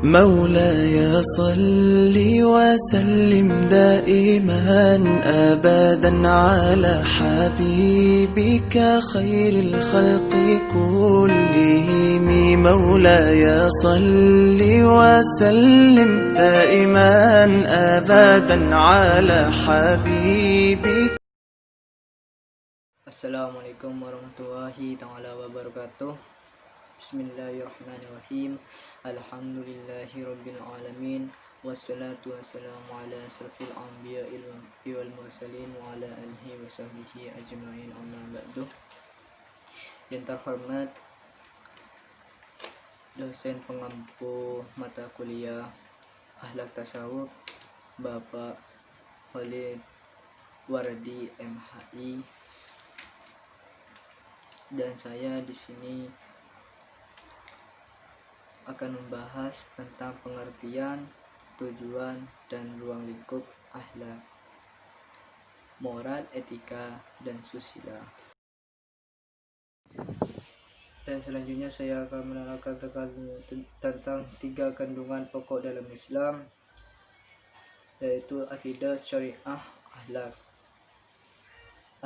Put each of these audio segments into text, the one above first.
مولاي صل وسلم دائما أبدا على حبيبك خير الخلق كلهم. مولاي صل وسلم دائما أبدا على حبيبك. Assalamualaikum warahmatullahi ta'ala wabarakatuh. Bismillahirrahmanirrahim. Alhamdulillahi rabbil alamin. Wassalatu wassalamu ala asrafil anbiya'i wal mursalin wa ala alihi wa sahbihi ajma'in, amma ba'du. Yang terhormat dosen pengampu mata kuliah Akhlak Tasawuf, Bapak Khalid Wardi MHI, dan saya di sini akan membahas tentang pengertian, tujuan, dan ruang lingkup akhlak, moral, etika, dan susila. Dan selanjutnya saya akan menerangkan tentang 3 kandungan pokok dalam Islam, yaitu akidah, syariah, akhlak.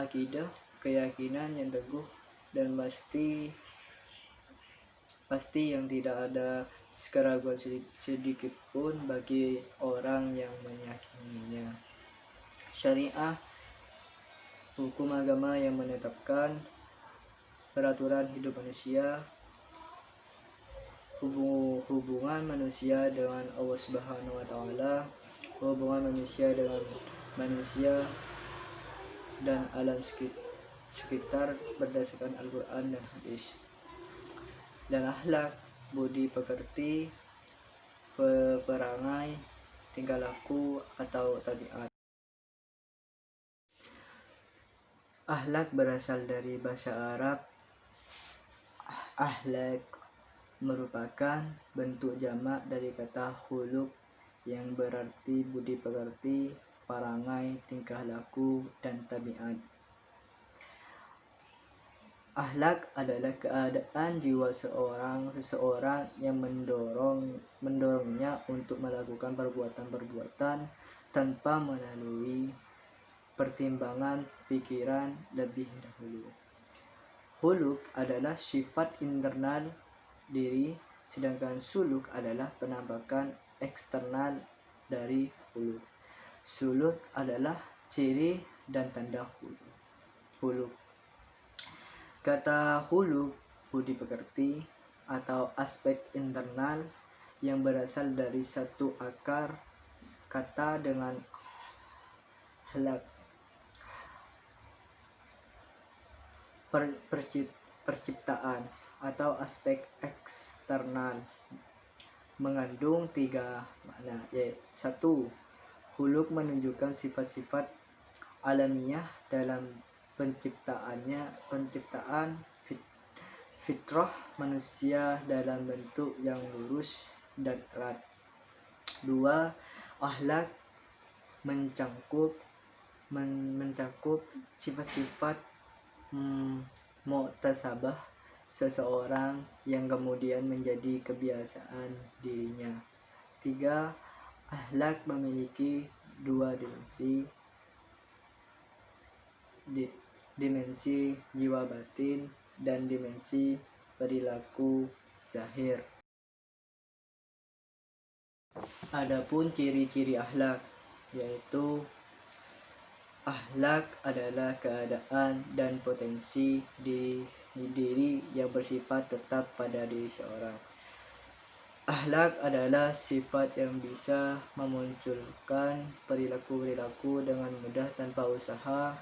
Akidah, keyakinan yang teguh dan pasti yang tidak ada keraguan sedikit pun bagi orang yang meyakininya. Syariah, hukum agama yang menetapkan peraturan hidup manusia, hubungan manusia dengan Allah Subhanahu wa taala, hubungan manusia dengan manusia dan alam sekitar berdasarkan Al-Quran dan hadis. Dan akhlak, budi pekerti, perangai, tingkah laku atau tabiat. Akhlak berasal dari bahasa Arab. Akhlak merupakan bentuk jamak dari kata khuluq yang berarti budi pekerti, perangai, tingkah laku, dan tabiat. Akhlak adalah keadaan jiwa seseorang yang mendorongnya untuk melakukan perbuatan-perbuatan tanpa melalui pertimbangan pikiran lebih dahulu. Khuluq adalah sifat internal diri, sedangkan suluk adalah penampakan eksternal dari khuluq. Suluk adalah ciri dan tanda khuluq. Kata khuluq, budi pekerti, atau aspek internal yang berasal dari satu akar kata dengan akhlak. Perciptaan atau aspek eksternal mengandung 3 makna, yaitu 1. Khuluq menunjukkan sifat-sifat alamiah dalam penciptaan fitrah manusia dalam bentuk yang lurus dan erat. 2. Akhlak mencakup sifat-sifat muktasabah seseorang yang kemudian menjadi kebiasaan dirinya. 3. Akhlak memiliki 2 dimensi jiwa batin dan dimensi perilaku zahir. Adapun ciri-ciri akhlak, yaitu akhlak adalah keadaan dan potensi diri yang bersifat tetap pada diri seorang. Akhlak adalah sifat yang bisa memunculkan perilaku-perilaku dengan mudah tanpa usaha.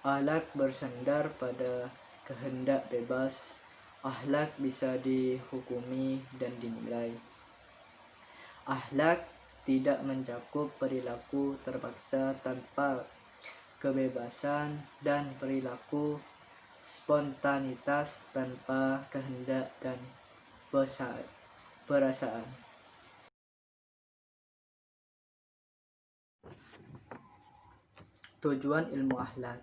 Akhlak bersandar pada kehendak bebas. Akhlak bisa dihukumi dan dinilai. Akhlak tidak mencakup perilaku terpaksa tanpa kebebasan dan perilaku spontanitas tanpa kehendak dan perasaan. Tujuan ilmu akhlak.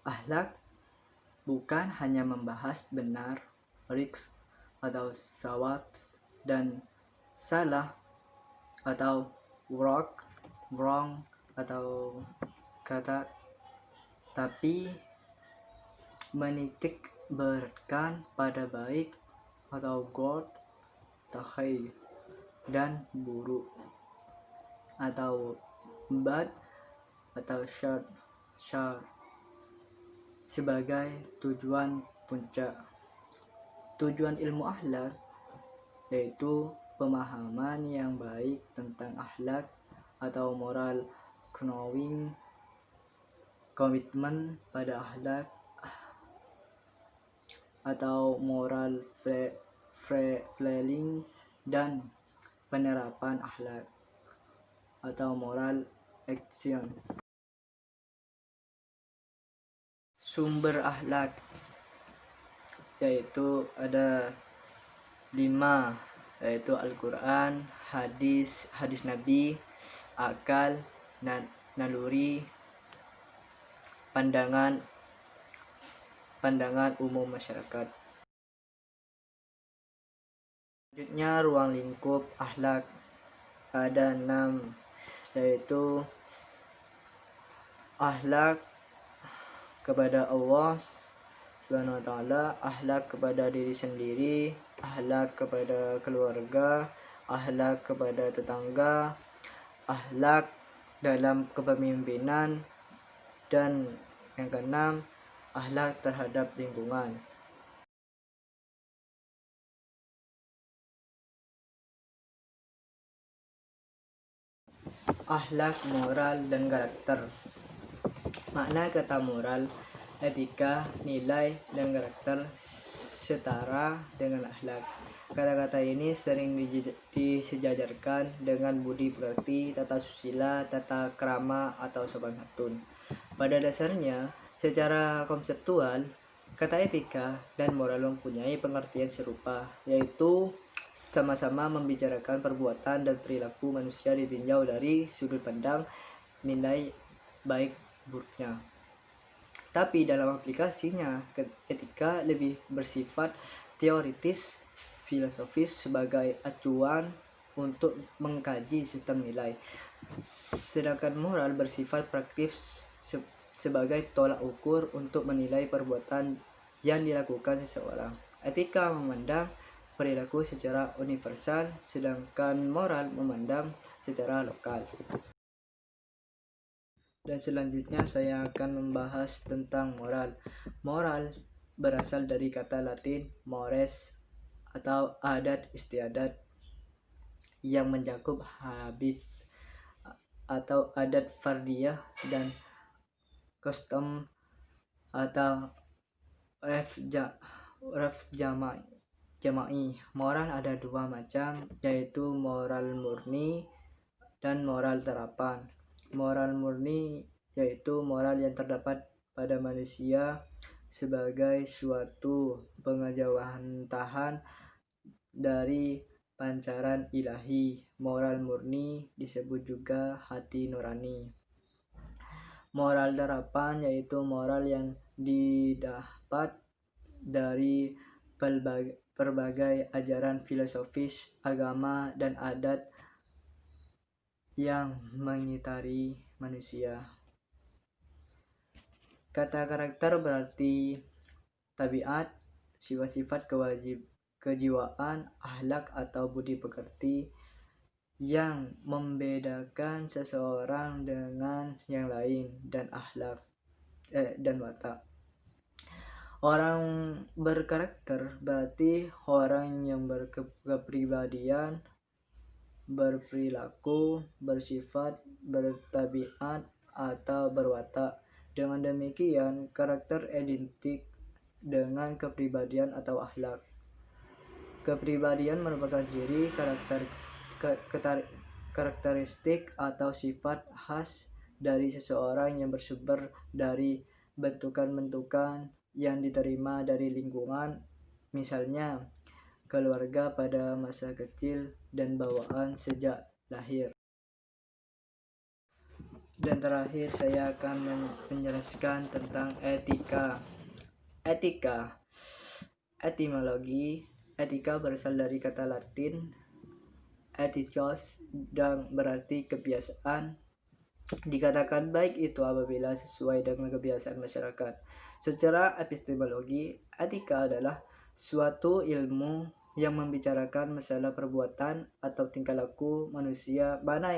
Akhlak bukan hanya membahas benar, risk, atau sawab dan salah atau wrong atau kata, tapi menitik beratkan pada baik atau good, takhir, dan buruk, atau bad atau shar sebagai tujuan puncak. Tujuan ilmu akhlak yaitu pemahaman yang baik tentang akhlak atau moral, knowing, komitmen pada akhlak atau moral feeling, dan penerapan akhlak atau moral action. Sumber akhlak yaitu ada 5, yaitu Al-Quran, hadis Nabi, akal, naluri, pandangan umum masyarakat. Selanjutnya, ruang lingkup akhlak ada 6, yaitu akhlak kepada Allah Subhanahu wa ta'ala, akhlak kepada diri sendiri, akhlak kepada keluarga, akhlak kepada tetangga, akhlak dalam kepemimpinan, dan yang keenam, akhlak terhadap lingkungan. Akhlak, moral, dan karakter. Makna kata moral, etika, nilai, dan karakter setara dengan akhlak. Kata-kata ini sering disejajarkan dengan budi pekerti, tata susila, tata krama, atau sopan santun. Pada dasarnya, secara konseptual, kata etika dan moral mempunyai pengertian serupa, yaitu sama-sama membicarakan perbuatan dan perilaku manusia ditinjau dari sudut pandang nilai baik buruknya. Tapi dalam aplikasinya, etika lebih bersifat teoritis, filosofis sebagai acuan untuk mengkaji sistem nilai. Sedangkan moral bersifat praktis sebagai tolak ukur untuk menilai perbuatan yang dilakukan seseorang. Etika memandang perilaku secara universal, sedangkan moral memandang secara lokal. Dan selanjutnya saya akan membahas tentang moral. Moral berasal dari kata Latin mores atau adat istiadat yang mencakup habits atau adat fardiyah dan custom atau ref jama'i. Moral ada 2 macam, yaitu moral murni dan moral terapan. Moral murni yaitu moral yang terdapat pada manusia sebagai suatu pengejauhantahan dari pancaran ilahi. Moral murni disebut juga hati nurani. Moral terapan yaitu moral yang didapat dari berbagai ajaran filosofis, agama, dan adat yang mengitari manusia. Kata karakter berarti tabiat, sifat-sifat kejiwaan, akhlak atau budi pekerti yang membedakan seseorang dengan yang lain, dan akhlak dan watak. Orang berkarakter berarti orang yang berkepribadian, berperilaku, bersifat, bertabiat, atau berwatak. Dengan demikian, karakter identik dengan kepribadian atau akhlak. Kepribadian merupakan ciri, karakteristik atau sifat khas dari seseorang yang bersumber dari bentukan-bentukan yang diterima dari lingkungan, misalnya keluarga pada masa kecil dan bawaan sejak lahir. Dan terakhir saya akan menjelaskan tentang etika. Etimologi. Etika berasal dari kata Latin ethikos dan berarti kebiasaan. Dikatakan baik itu apabila sesuai dengan kebiasaan masyarakat. Secara epistemologi, etika adalah suatu ilmu yang membicarakan masalah perbuatan atau tingkah laku manusia, mana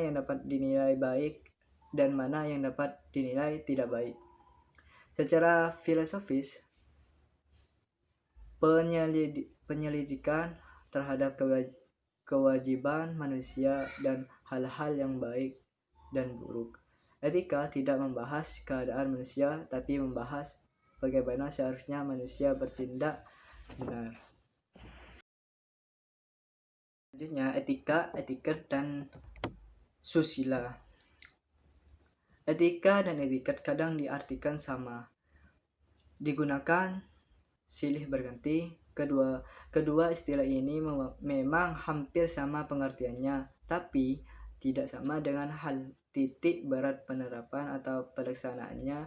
yang dapat dinilai baik dan mana yang dapat dinilai tidak baik. Secara filosofis, penyelidikan terhadap kewajiban manusia dan hal-hal yang baik dan buruk. Etika tidak membahas keadaan manusia, tapi membahas bagaimana seharusnya manusia bertindak benar. Selanjutnya, etika, etiket, dan susila. Etika dan etiket kadang diartikan sama, digunakan silih berganti. Kedua istilah ini memang hampir sama pengertiannya, tapi tidak sama dengan hal titik berat penerapan atau pelaksanaannya,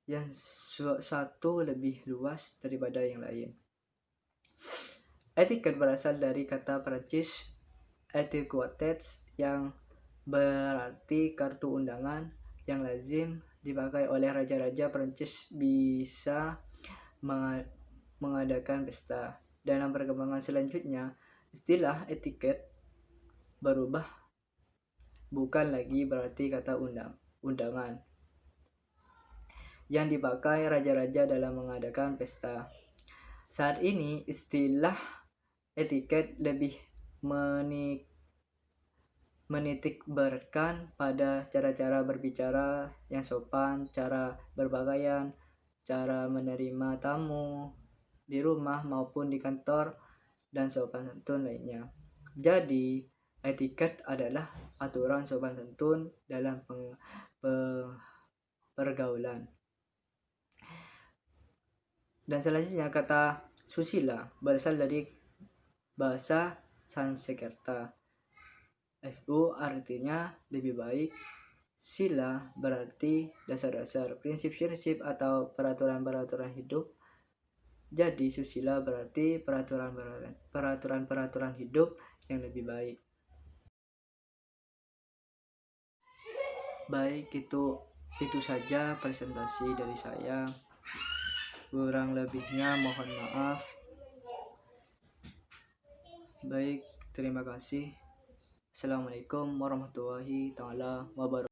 yang satu lebih luas daripada yang lain. Etiket berasal dari kata Perancis etiquettes yang berarti kartu undangan, yang lazim dipakai oleh raja-raja Perancis bisa mengadakan pesta. Dalam perkembangan selanjutnya, istilah etiket berubah, bukan lagi berarti kata undangan yang dipakai raja-raja dalam mengadakan pesta. Saat ini istilah etiket lebih menitik beratkan pada cara-cara berbicara yang sopan, cara berpakaian, cara menerima tamu di rumah maupun di kantor, dan sopan santun lainnya. Jadi, etiket adalah aturan sopan santun dalam pergaulan. Dan selanjutnya, kata susila berasal dari bahasa Sanskerta. Su artinya lebih baik, sila berarti dasar-dasar, prinsip-prinsip atau peraturan-peraturan hidup. Jadi susila berarti peraturan-peraturan hidup yang lebih baik. Baik, itu saja presentasi dari saya. Kurang lebihnya mohon maaf. Baik, terima kasih. Assalamualaikum warahmatullahi taala wabarakatuh.